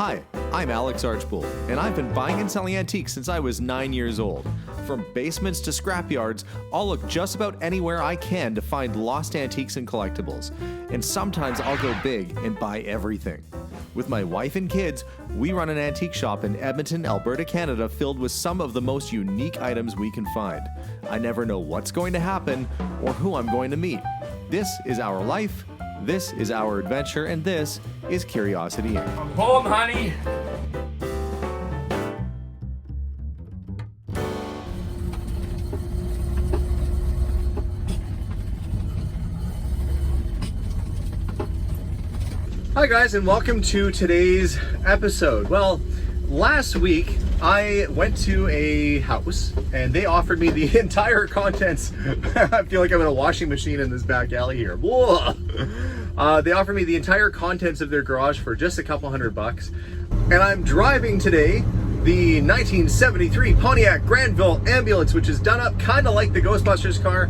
Hi, I'm Alex Archbold, and I've been buying and selling antiques since I was 9 years old. From basements to scrapyards, I'll look just about anywhere I can to find lost antiques and collectibles. And sometimes I'll go big and buy everything. With my wife and kids, we run an antique shop in Edmonton, Alberta, Canada, filled with some of the most unique items we can find. I never know what's going to happen or who I'm going to meet. This is our life, this is our adventure, and this is Curiosity Inc. I'm home, honey. Hi guys, and welcome to today's episode. Well, last week I went to a house and they offered me the entire contents. I feel like I'm in a washing machine in this back alley here. Whoa. They offered me the entire contents of their garage for just a couple $100. And I'm driving today the 1973 Pontiac Granville ambulance, which is done up kind of like the Ghostbusters car,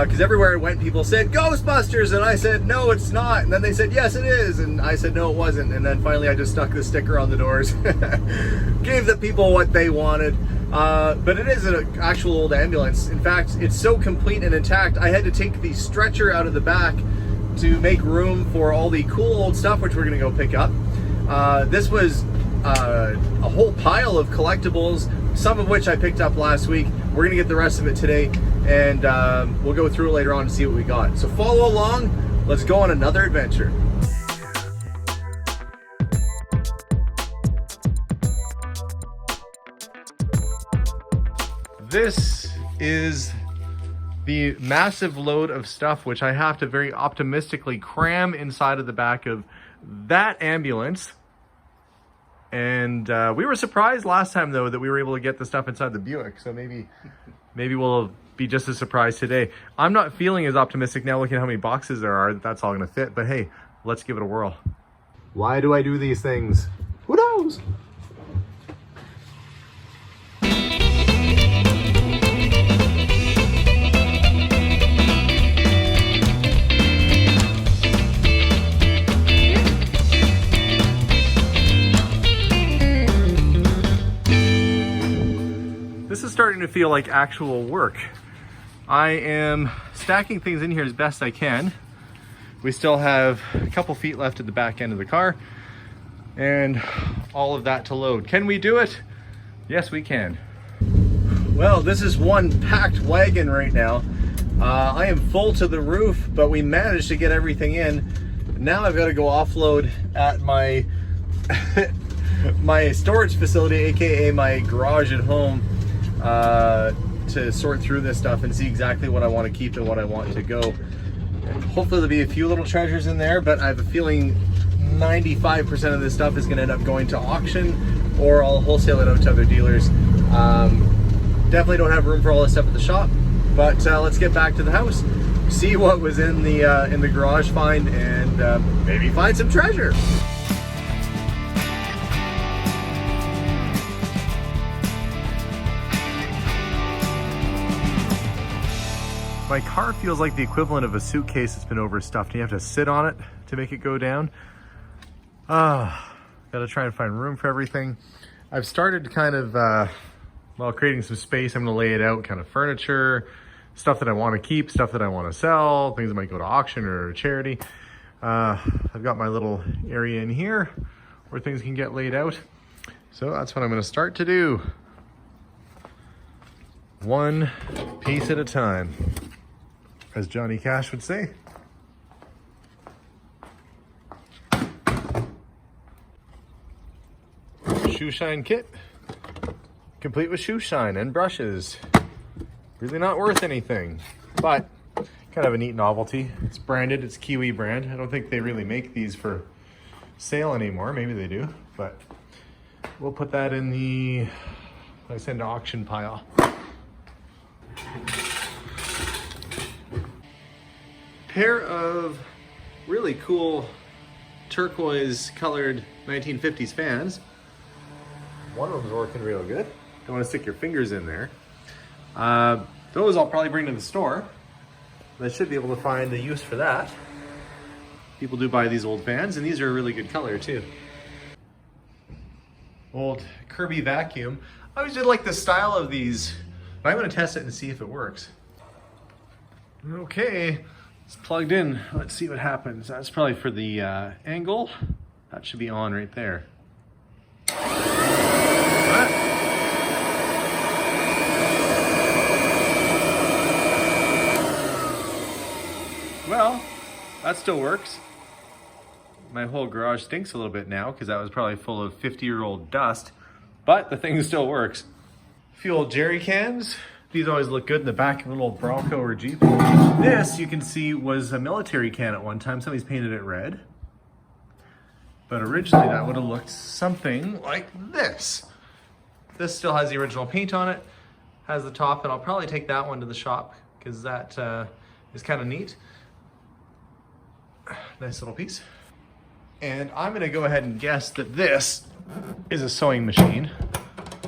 because everywhere I went people said Ghostbusters, and I said no, it's not, and then they said yes it is, and I said no, it wasn't, and then finally I just stuck the sticker on the doors. Gave the people what they wanted. But it is an actual old ambulance. In fact, it's so complete and intact I had to take the stretcher out of the back to make room for all the cool old stuff which we're gonna go pick up. This was a whole pile of collectibles, some of which I picked up last week. We're gonna get the rest of it today, and we'll go through it later on and see what we got. So follow along, let's go on another adventure. This is the massive load of stuff which I have to very optimistically cram inside of the back of that ambulance. And we were surprised last time though that we were able to get the stuff inside the Buick, so maybe we'll be just as surprised today. I'm not feeling as optimistic now looking at how many boxes there are that's all gonna fit, but hey, let's give it a whirl. Why do I do these things? Who knows? This is starting to feel like actual work. I am stacking things in here as best I can. We still have a couple feet left at the back end of the car and all of that to load. Can we do it? Yes, we can. Well, this is one packed wagon right now. I am full to the roof, but we managed to get everything in. Now I've got to go offload at my my storage facility, aka my garage at home, to sort through this stuff and see exactly what I want to keep and what I want to go. And hopefully there'll be a few little treasures in there, but I have a feeling 95% of this stuff is going to end up going to auction, or I'll wholesale it out to other dealers. Definitely don't have room for all this stuff at the shop, but let's get back to the house, see what was in the garage find, and maybe find some treasure. My car feels like the equivalent of a suitcase that's been overstuffed. You have to sit on it to make it go down. Gotta try and find room for everything. I've started kind of, creating some space. I'm gonna lay it out, kind of furniture, stuff that I wanna keep, stuff that I wanna sell, things that might go to auction or charity. I've got my little area in here where things can get laid out. So that's what I'm gonna start to do. One piece at a time, as Johnny Cash would say. Shoe shine kit, complete with shoe shine and brushes. Really not worth anything, but kind of a neat novelty. It's branded, it's Kiwi brand. I don't think they really make these for sale anymore. Maybe they do, but we'll put that in the, I send to auction pile. Pair of really cool turquoise colored 1950s fans. One of them's working real good. Don't want to stick your fingers in there. Those I'll probably bring to the store. I should be able to find a use for that. People do buy these old fans, and these are a really good color too. old Kirby vacuum. I always did like the style of these, but I'm gonna test it and see if it works. Okay, it's plugged in. Let's see what happens. That's probably for the angle. That should be on right there. Well, that still works. My whole garage stinks a little bit now because that was probably full of 50-year-old dust, but the thing still works. A few old jerry cans. These always look good in the back of a little Bronco or Jeep. This, you can see, was a military can at one time. Somebody's painted it red. But originally that would have looked something like this. This still has the original paint on it, has the top, and I'll probably take that one to the shop because that is kind of neat. Nice little piece. And I'm gonna go ahead and guess that this is a sewing machine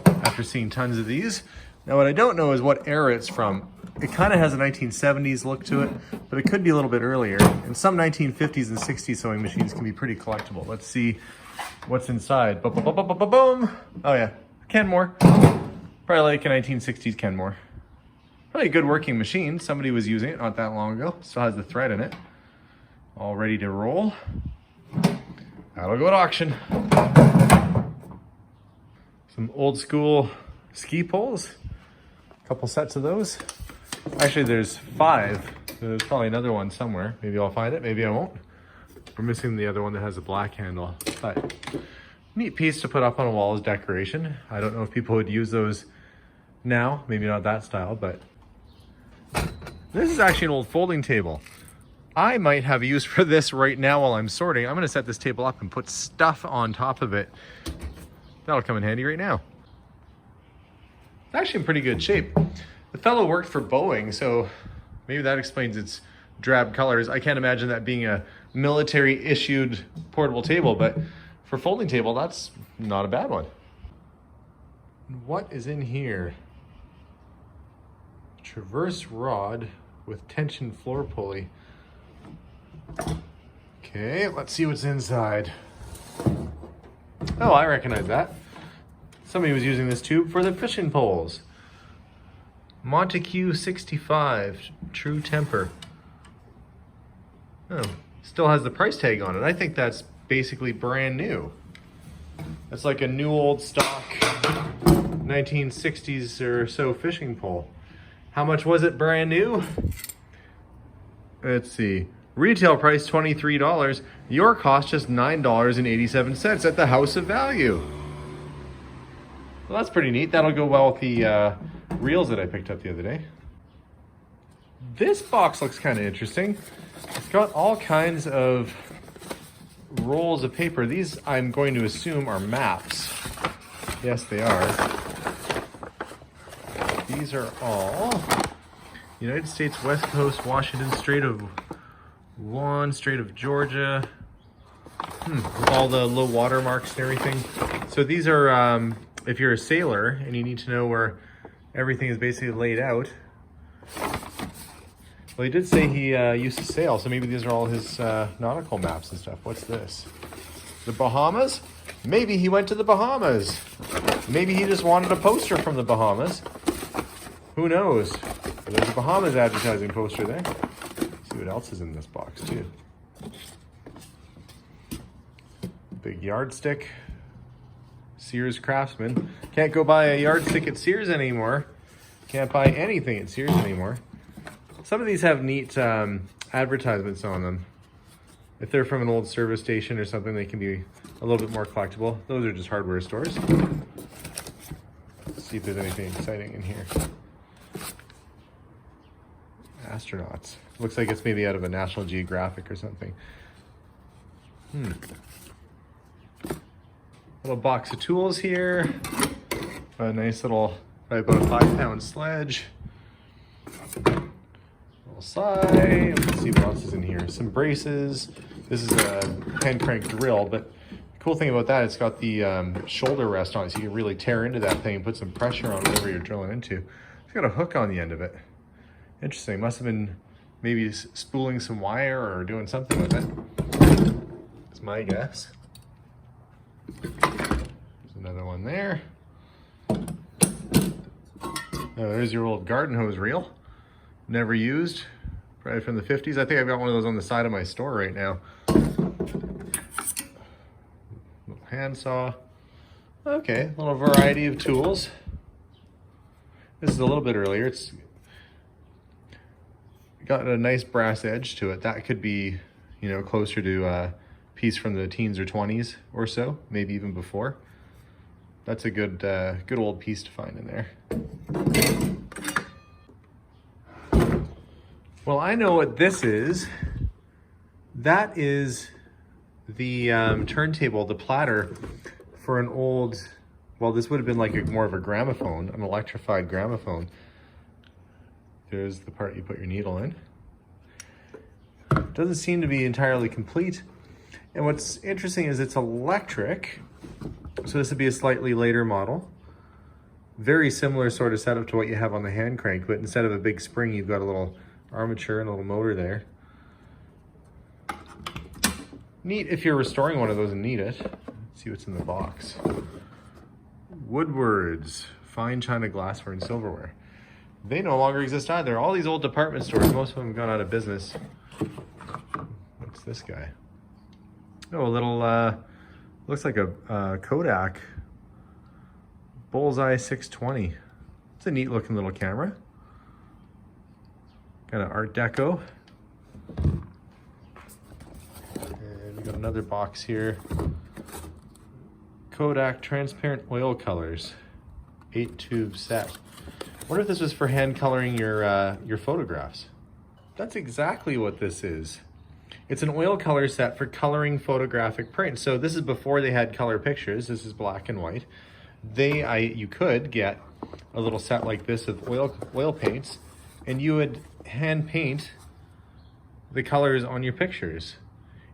after seeing tons of these. Now what I don't know is what era it's from. It kind of has a 1970s look to it, but it could be a little bit earlier. And some 1950s and 60s sewing machines can be pretty collectible. Let's see what's inside. Boom! Oh yeah, Kenmore. Probably like a 1960s Kenmore. Probably a good working machine. Somebody was using it not that long ago. Still has the thread in it. All ready to roll. That'll go at auction. Some old school ski poles. A couple sets of those. Actually, there's 5. There's probably another one somewhere. Maybe I'll find it, maybe I won't. We're missing the other one that has a black handle. But neat piece to put up on a wall as decoration. I don't know if people would use those now. Maybe not that style, but this is actually an old folding table. I might have use for this right now while I'm sorting. I'm gonna set this table up and put stuff on top of it. That'll come in handy right now. It's actually in pretty good shape. The fellow worked for Boeing, so maybe that explains its drab colors. I can't imagine that being a military issued portable table, but for folding table, that's not a bad one. What is in here? Traverse rod with tension floor pulley. Okay, let's see what's inside. Oh, I recognize that. Somebody was using this tube for the fishing poles. Montague 65, true temper. Oh, still has the price tag on it. I think that's basically brand new. That's like a new old stock 1960s or so fishing pole. How much was it brand new? Let's see. Retail price $23. Your cost just $9.87 at the House of Value. Well, that's pretty neat. That'll go well with the reels that I picked up the other day. This box looks kind of interesting. It's got all kinds of rolls of paper. These, I'm going to assume, are maps. Yes, they are. These are all United States West Coast, Washington, Strait of Juan, Strait of Georgia, with all the low water marks and everything. So these are, if you're a sailor and you need to know where everything is basically laid out. Well, he did say he used to sail, so maybe these are all his nautical maps and stuff. What's this? The Bahamas? Maybe he went to the Bahamas. Maybe he just wanted a poster from the Bahamas. Who knows? But there's a Bahamas advertising poster there. See what else is in this box too. Big yardstick. Sears Craftsman. Can't go buy a yardstick at Sears anymore. Can't buy anything at Sears anymore. Some of these have neat advertisements on them. If they're from an old service station or something, they can be a little bit more collectible. Those are just hardware stores. Let's see if there's anything exciting in here. Astronauts. Looks like it's maybe out of a National Geographic or something. Little box of tools here. A nice little, probably about a 5-pound sledge. Little sigh. Let's see what else is in here. Some braces. This is a hand crank drill, but the cool thing about that, it's got the shoulder rest on it, so you can really tear into that thing and put some pressure on whatever you're drilling into. It's got a hook on the end of it. Interesting. Must have been maybe spooling some wire or doing something with it. That's my guess. There's another one one there. Oh, there's your old garden hose reel. Never used. Probably from the 50s. I think I've got one of those on the side of my store right now. Little handsaw. Okay, a little variety of tools. This is a little bit earlier. It's got a nice brass edge to it. That could be, you know, closer to a piece from the teens or 20s or so, maybe even before. That's a good old piece to find in there. Well, I know what this is. That is the turntable, the platter for an old, well, this would have been like more of a gramophone, an electrified gramophone. There's the part you put your needle in. Doesn't seem to be entirely complete. And what's interesting is it's electric. So this would be a slightly later model. Very similar sort of setup to what you have on the hand crank, but instead of a big spring, you've got a little armature and a little motor there. Neat if you're restoring one of those and need it. Let's see what's in the box. Woodwards, fine china, glassware, and silverware. They no longer exist either. All these old department stores, most of them have gone out of business. What's this guy? Oh, a little, looks like a Kodak Bullseye 620. It's a neat looking little camera. Kind of Art Deco. And we got another box here. Kodak transparent oil colors, 8-tube set. I wonder if this was for hand coloring your photographs. That's exactly what this is. It's an oil color set for coloring photographic print. So this is before they had color pictures. This is black and white. You could get a little set like this of oil paints, and you would hand paint the colors on your pictures.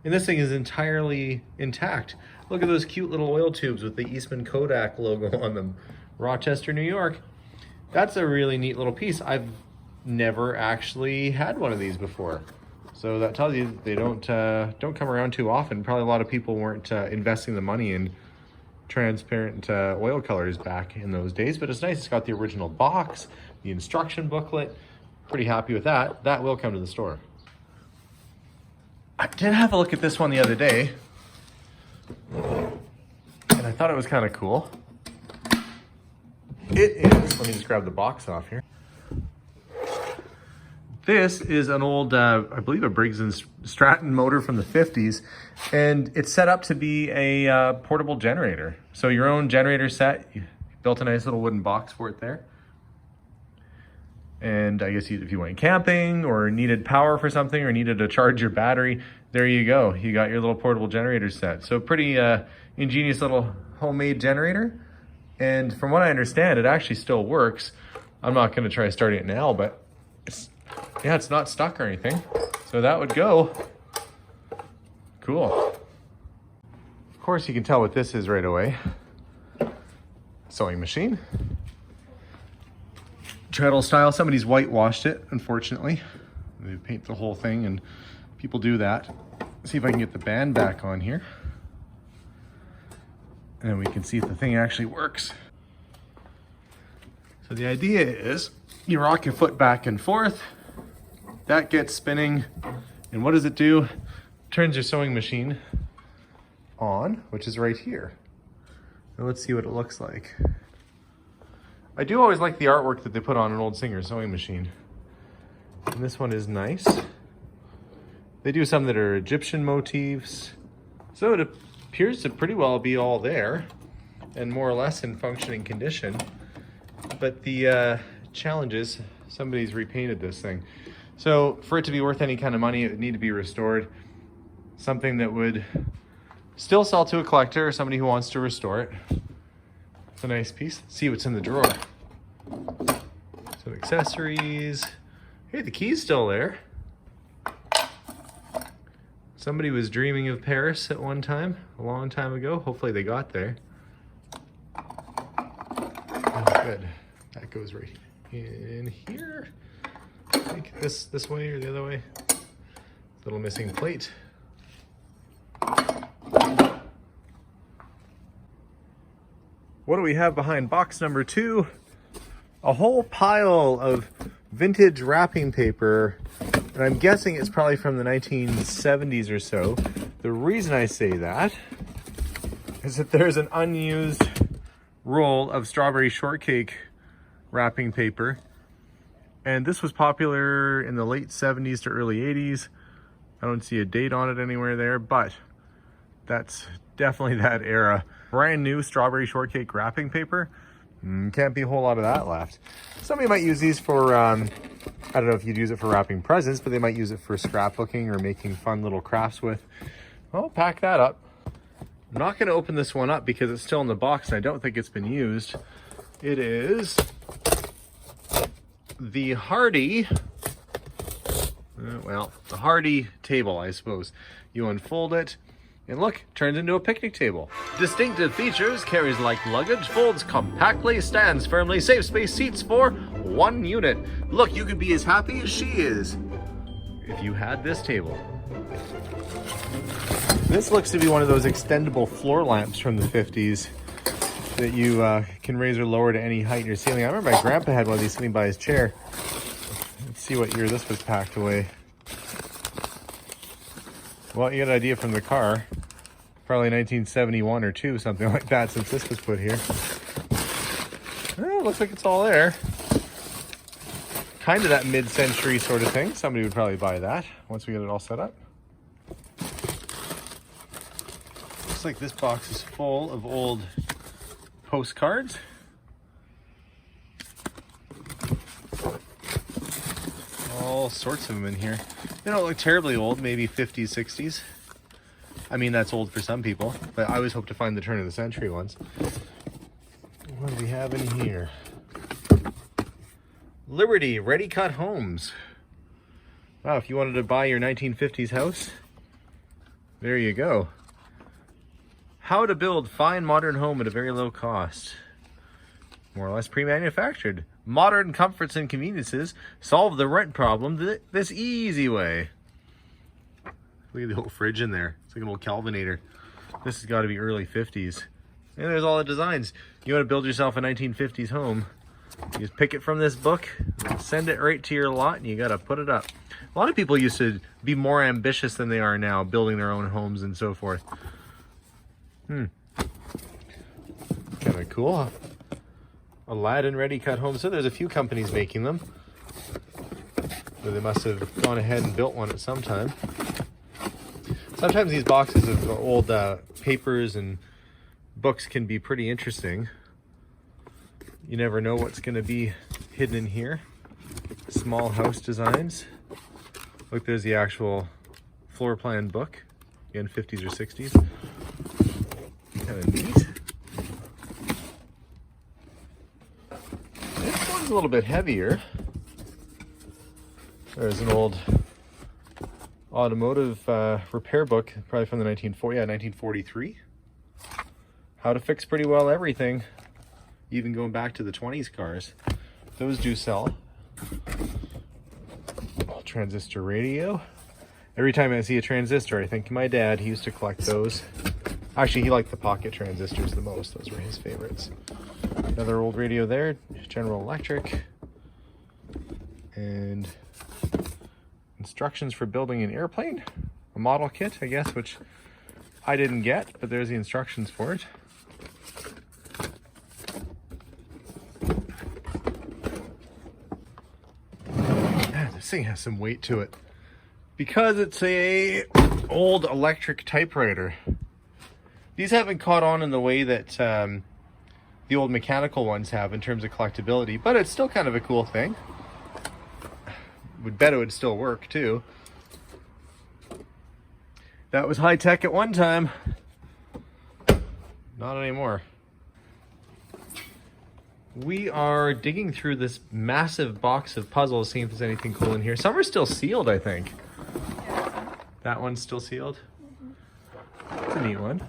And this thing is entirely intact. Look at those cute little oil tubes with the Eastman Kodak logo on them. Rochester, New York. That's a really neat little piece. I've never actually had one of these before. So that tells you they don't come around too often. Probably a lot of people weren't investing the money in transparent oil colors back in those days, but it's nice. It's got the original box, the instruction booklet. Pretty happy with that. That will come to the store. I did have a look at this one the other day, and I thought it was kind of cool. It is, let me just grab the box off here. This is an old, I believe a Briggs & Stratton motor from the 50s, and it's set up to be a portable generator. So your own generator set, you built a nice little wooden box for it there. And I guess if you went camping or needed power for something or needed to charge your battery, there you go. You got your little portable generator set. So pretty ingenious little homemade generator. And from what I understand, it actually still works. I'm not going to try starting it now, but it's not stuck or anything. So that would go. Cool. Of course, you can tell what this is right away. Sewing machine. Treadle style. Somebody's whitewashed it, unfortunately. They paint the whole thing, and people do that. Let's see if I can get the band back on here. And then we can see if the thing actually works. So the idea is you rock your foot back and forth. That gets spinning. And what does it do? It turns your sewing machine on, which is right here. Now let's see what it looks like. I do always like the artwork that they put on an old Singer sewing machine. And this one is nice. They do some that are Egyptian motifs. So it appears to pretty well be all there and more or less in functioning condition. But the challenge is somebody's repainted this thing. So for it to be worth any kind of money, it would need to be restored. Something that would still sell to a collector or somebody who wants to restore it. It's a nice piece. Let's see what's in the drawer. Some accessories. Hey, the key's still there. Somebody was dreaming of Paris at one time, a long time ago. Hopefully they got there. Oh, good. That goes right in here. I think this way or the other way. Little missing plate. What do we have behind box number 2? A whole pile of vintage wrapping paper, and I'm guessing it's probably from the 1970s or so. The reason I say that is that there's an unused roll of strawberry shortcake wrapping paper, and this was popular in the late 70s to early 80s. I don't see a date on it anywhere there, but that's definitely that era. Brand new strawberry shortcake wrapping paper. Can't be a whole lot of that left. Somebody might use these for, I don't know if you'd use it for wrapping presents, but they might use it for scrapbooking or making fun little crafts with. I'll pack that up. I'm not going to open this one up because it's still in the box and I don't think it's been used. It is the Hardy, the Hardy table, I suppose. You unfold it, and look, turns into a picnic table. Distinctive features: carries like luggage, folds compactly, stands firmly, safe space seats for 1 unit. Look, you could be as happy as she is if you had this table. This looks to be one of those extendable floor lamps from the 50s that you can raise or lower to any height in your ceiling. I remember my grandpa had one of these sitting by his chair. Let's see what year this was packed away. Well, you get an idea from the car. Probably 1971 or 2, something like that, since this was put here. Well, looks like it's all there. Kind of that mid-century sort of thing. Somebody would probably buy that once we get it all set up. Looks like this box is full of old postcards. All sorts of them in here. They don't look terribly old, maybe 50s, 60s. I mean, that's old for some people, but I always hope to find the turn of the century ones. What do we have in here? Liberty Ready Cut Homes. Wow, if you wanted to buy your 1950s house, there you go. How to build fine modern home at a very low cost. More or less pre-manufactured. Modern comforts and conveniences solve the rent problem this easy way. Look at the whole fridge in there. It's like an old Kelvinator. This has got to be early 50s. And there's all the designs. You want to build yourself a 1950s home, you just pick it from this book, send it right to your lot, and you got to put it up. A lot of people used to be more ambitious than they are now, building their own homes and so forth. Kind of cool. Aladdin Ready Cut Homes. So there's a few companies making them. So they must have gone ahead and built one at some time. Sometimes these boxes of old papers and books can be pretty interesting. You never know what's going to be hidden in here. Small house designs. Look, there's the actual floor plan book. Again, 50s or 60s. Kind of neat. This one's a little bit heavier. There's an old automotive repair book, probably from the 1943. How to fix pretty well everything, even going back to the 20s cars. Those do sell. Transistor radio. Every time I see a transistor, I think of my dad. He used to collect those. Actually, he liked the pocket transistors the most. Those were his favorites. Another old radio there, General Electric. And instructions for building an airplane. A model kit, I guess, which I didn't get, but there's the instructions for it. Man, this thing has some weight to it. Because it's a old electric typewriter. These haven't caught on in the way that the old mechanical ones have in terms of collectability, but it's still kind of a cool thing. Would bet it would still work too. That was high tech at one time. Not anymore. We are digging through this massive box of puzzles, seeing if there's anything cool in here. Some are still sealed, I think. That one's still sealed. That's a neat one.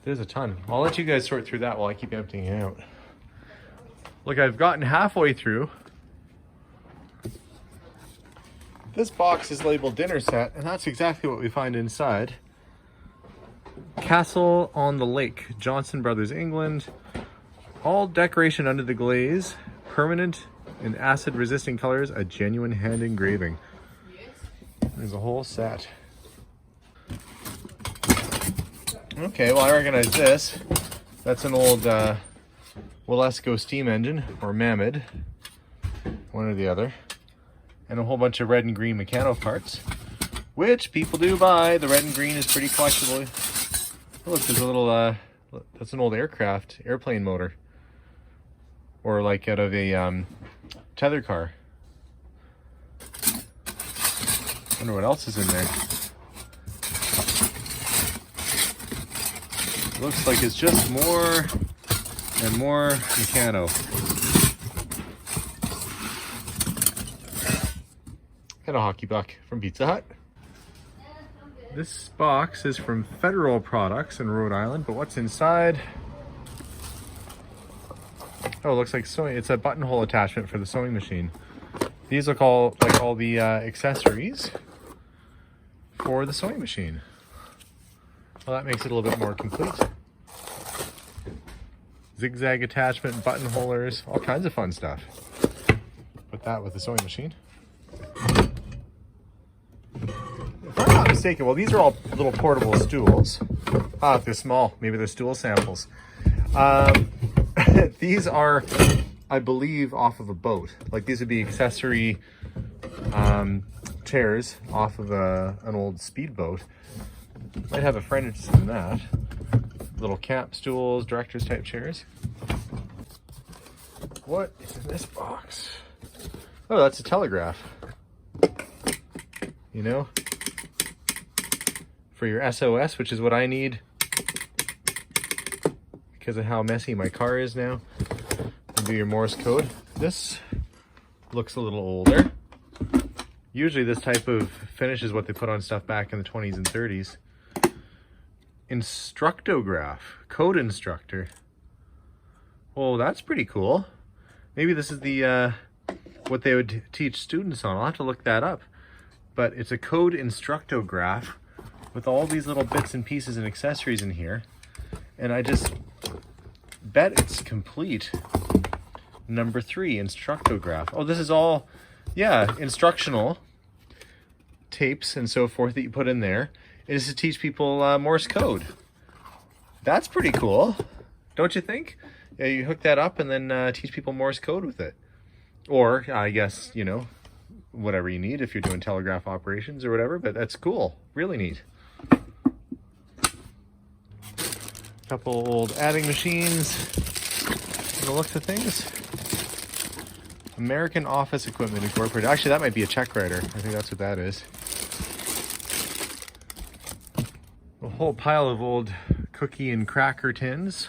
There's a ton. I'll let you guys sort through that while I keep emptying it out. Look, I've gotten halfway through. This box is labeled dinner set, and that's exactly what we find inside. Castle on the Lake, Johnson Brothers, England. All decoration under the glaze, permanent in acid-resisting colors, a genuine hand engraving. There's a whole set. Okay, well I recognize this. That's an old Wilesco steam engine, or Mammoth, one or the other. And a whole bunch of red and green mechano parts, which people do buy. The red and green is pretty collectible. Oh, look, there's a little, that's an old airplane motor. Or like out of a tether car. Wonder what else is in there. Looks like it's just more and more mechano. And a hockey puck from Pizza Hut. This box is from Federal Products in Rhode Island, but what's inside? Oh, it looks like sewing. It's a buttonhole attachment for the sewing machine. These look like all the accessories for the sewing machine. Well, that makes it a little bit more complete. Zigzag attachment, buttonholers, all kinds of fun stuff. Put that with the sewing machine. If I'm not mistaken, well, these are all little portable stools. Ah, if they're small, maybe they're stool samples. These are, I believe, off of a boat. Like these would be accessory chairs off of an old speedboat. Might have a friend interested in that. Little camp stools, director's type chairs. What is in this box? Oh, that's a telegraph. You know, for your SOS, which is what I need because of how messy my car is now. And do your Morse code. This looks a little older. Usually this type of finish is what they put on stuff back in the 20s and 30s. Instructograph, code instructor. Oh, that's pretty cool. Maybe this is the what they would teach students on. I'll have to look that up. But it's a code instructograph with all these little bits and pieces and accessories in here. And I just bet it's complete. Number 3, instructograph. Oh, this is all, yeah, instructional tapes and so forth that you put in there. It is to teach people Morse code. That's pretty cool, don't you think? Yeah, you hook that up and then teach people Morse code with it. Or, I guess, you know, whatever you need if you're doing telegraph operations or whatever, but that's cool. Really neat. Couple old adding machines. From the looks of things. American Office Equipment Incorporated. Actually, that might be a check writer. I think that's what that is. A whole pile of old cookie and cracker tins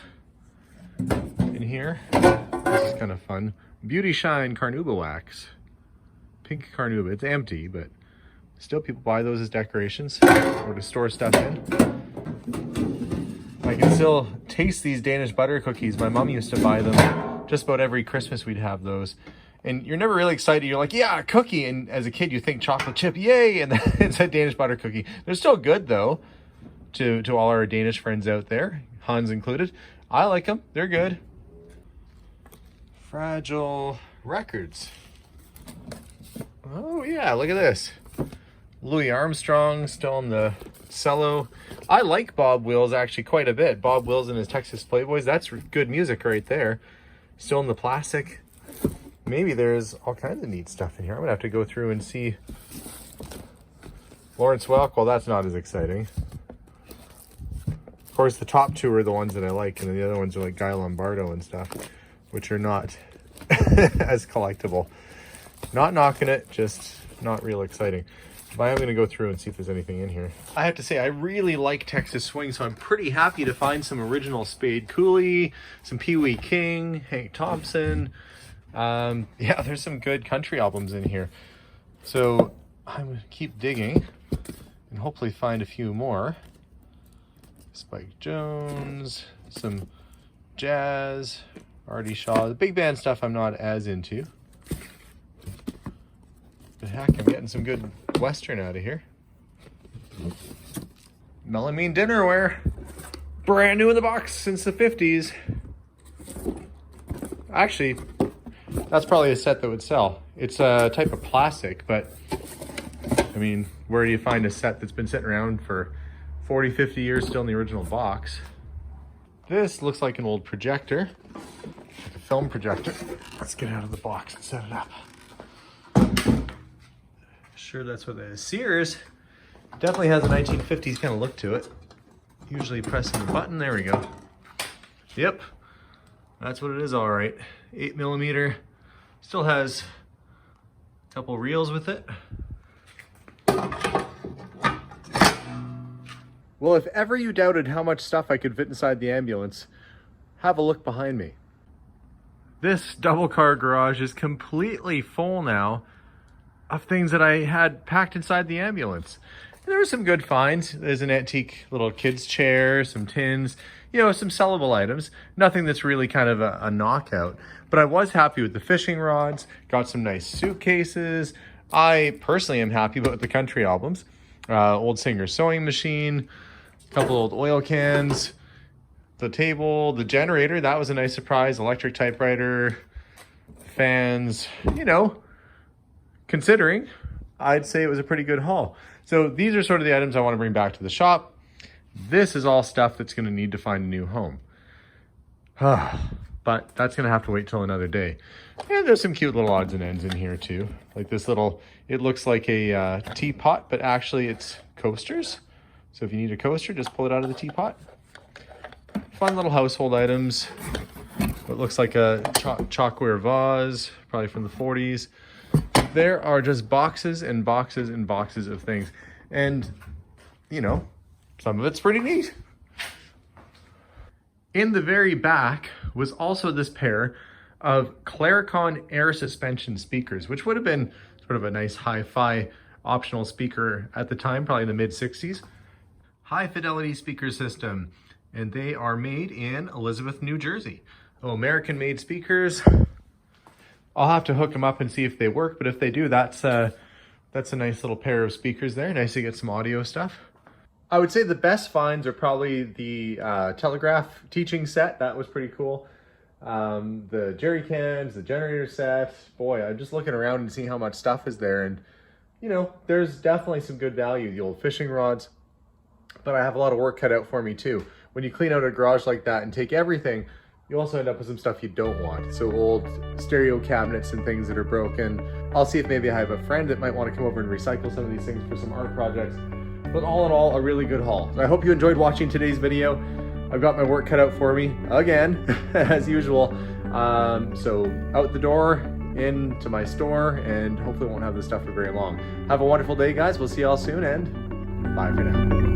in here. This is kind of fun. Beauty Shine Carnauba wax. Pink Carnauba. It's empty, but still people buy those as decorations or to store stuff in. I can still taste these Danish butter cookies. My mom used to buy them just about every Christmas. We'd have those. And you're never really excited. You're like, yeah, a cookie. And as a kid, you think chocolate chip, yay. And then it's a Danish butter cookie. They're still good, though, to all our Danish friends out there, Hans included. I like them. They're good. Fragile records. Oh, yeah, look at this. Louis Armstrong still on the cello. I like Bob Wills actually quite a bit. Bob Wills and his Texas Playboys. That's good music right there. Still in the plastic. Maybe there's all kinds of neat stuff in here. I'm going to have to go through and see. Lawrence Welk, well, that's not as exciting. Of course, the top two are the ones that I like, and then the other ones are like Guy Lombardo and stuff, which are not as collectible. Not knocking it, just not real exciting. But I am going to go through and see if there's anything in here. I have to say, I really like Texas Swing, so I'm pretty happy to find some original Spade Cooley, some Pee Wee King, Hank Thompson. Yeah, there's some good country albums in here. So I'm going to keep digging and hopefully find a few more. Spike Jones, some jazz, Artie Shaw. The big band stuff I'm not as into. But heck, I'm getting some good Western out of here. melamine dinnerware. Brand new in the box since the 50s. Actually, that's probably a set that would sell. It's a type of plastic, but I mean, where do you find a set that's been sitting around for 40, 50 years still in the original box? This looks like an old projector, like a film projector. Let's get out of the box and set it up. Sure, that's what it is. Sears definitely has a 1950s kind of look to it. Usually pressing the button, there we go. Yep, that's what it is, all right. 8mm, still has a couple reels with it. Well, if ever you doubted how much stuff I could fit inside the ambulance, have a look behind me. This double car garage is completely full now of things that I had packed inside the ambulance. There were some good finds. There's an antique little kid's chair, some tins, you know, some sellable items. Nothing that's really kind of a knockout. But I was happy with the fishing rods, got some nice suitcases. I personally am happy about the country albums. Old Singer sewing machine, a couple old oil cans, the table, the generator, that was a nice surprise, electric typewriter, fans, you know, considering, I'd say it was a pretty good haul. So these are sort of the items I want to bring back to the shop. This is all stuff that's going to need to find a new home. But that's going to have to wait till another day. And there's some cute little odds and ends in here too. Like this little, it looks like a teapot, but actually it's coasters. So if you need a coaster, just pull it out of the teapot. Fun little household items. What looks like a chalkware vase, probably from the 40s. There are just boxes and boxes and boxes of things. And, you know, some of it's pretty neat. In the very back was also this pair of Claricon air suspension speakers, which would have been sort of a nice hi-fi optional speaker at the time, probably in the mid-60s. High fidelity speaker system, and they are made in Elizabeth, New Jersey. Oh, American-made speakers. I'll have to hook them up and see if they work, but if they do, that's a nice little pair of speakers there. Nice to get some audio stuff. I would say the best finds are probably the telegraph teaching set. That was pretty cool. The jerry cans, the generator set. Boy, I'm just looking around and seeing how much stuff is there. And, you know, there's definitely some good value. The old fishing rods. But I have a lot of work cut out for me too. When you clean out a garage like that and take everything, you also end up with some stuff you don't want. So old stereo cabinets and things that are broken. I'll see if maybe I have a friend that might want to come over and recycle some of these things for some art projects. But all in all, a really good haul. I hope you enjoyed watching today's video. I've got my work cut out for me, again, as usual. So out the door, into my store, and hopefully won't have this stuff for very long. Have a wonderful day, guys. We'll see y'all soon, and bye for now.